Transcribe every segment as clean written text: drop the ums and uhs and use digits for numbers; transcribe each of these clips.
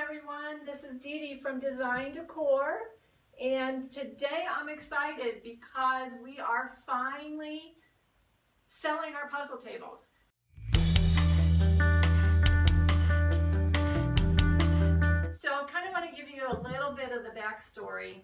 everyone, this is Dee Dee from Design Decor, and today I'm excited because we are finally selling our puzzle tables. So I kind of want to give you a little bit of the backstory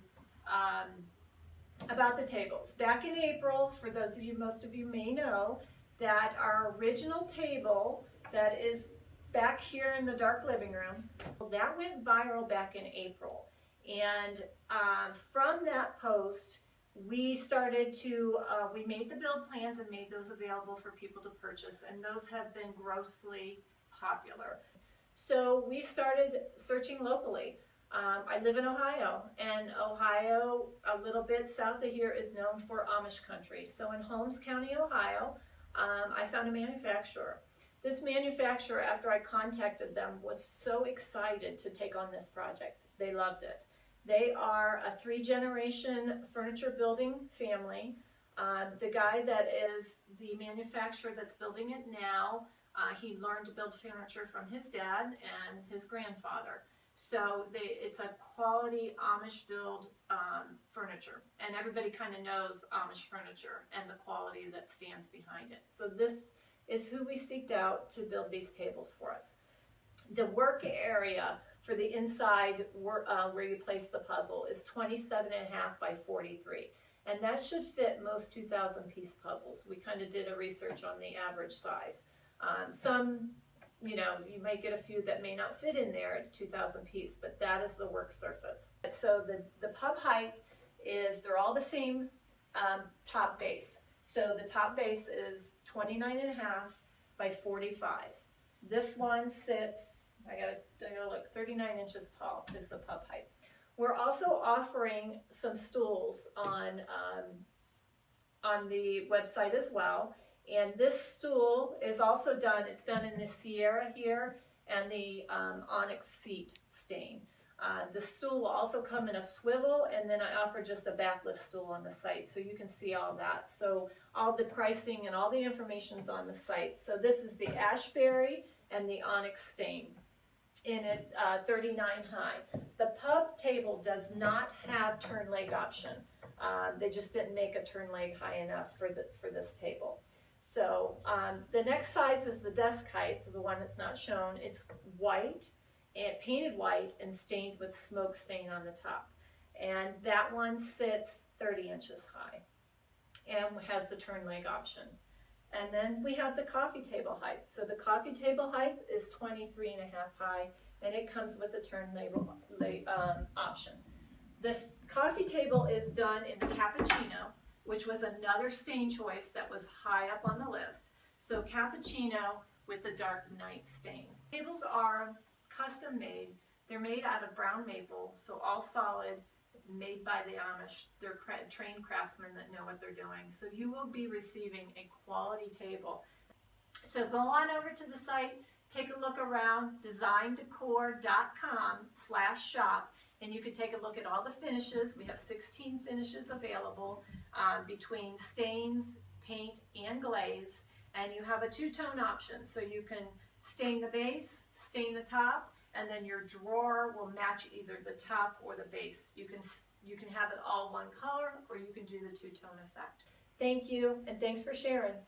about the tables. Back in April, for those of you, most of you may know, that our original table that is back here in the dark living room, that went viral back in April. And from that post, we started to, we made the build plans and made those available for people to purchase, and those have been grossly popular. So we started searching locally. I live in Ohio, and Ohio, a little bit south of here, is known for Amish country. So in Holmes County, Ohio, I found a manufacturer. This manufacturer, after I contacted them, was so excited to take on this project. They loved it. They are a 3-generation furniture building family. The guy that is the manufacturer that's building it now, he learned to build furniture from his dad and his grandfather. So it's a quality Amish build furniture, and everybody kind of knows Amish furniture and the quality that stands behind it. So this is who we seeked out to build these tables for us. The work area for the inside where you place the puzzle is 27.5 by 43, and that should fit most 2,000-piece puzzles. We kind of did a research on the average size. Some, you know, you might get a few that may not fit in there at 2,000 piece, but that is the work surface. So the pub height is, they're all the same top base. So the top base is 29.5 by 45. This one sits, I gotta look, 39 inches tall is the pub height. We're also offering some stools on the website as well. And this stool is also done, it's done in the Sierra here and the onyx seat stain. The stool will also come in a swivel, and then I offer just a backless stool on the site, so you can see all that. So all the pricing and all the information's on the site. So this is the ashberry and the onyx stain in at 39 high. The pub table does not have turn leg option. They just didn't make a turn leg high enough for this table. So the next size is the desk height, the one that's not shown. It's white, and painted white and stained with smoke stain on the top. And that one sits 30 inches high and has the turn leg option. And then we have the coffee table height. So the coffee table height is 23.5 high, and it comes with a turn leg option. This coffee table is done in the cappuccino, which was another stain choice that was high up on the list. So cappuccino with the dark night stain. Tables are custom made. They're made out of brown maple, so all solid, made by the Amish. They're trained craftsmen that know what they're doing. So you will be receiving a quality table. So go on over to the site, take a look around, designdecor.com/shop, and you can take a look at all the finishes. We have 16 finishes available between stains, paint, and glaze. And you have a 2-tone option, so you can stain the base, stain the top, and then your drawer will match either the top or the base. You can have it all one color, or you can do the 2-tone effect. Thank you, and thanks for sharing.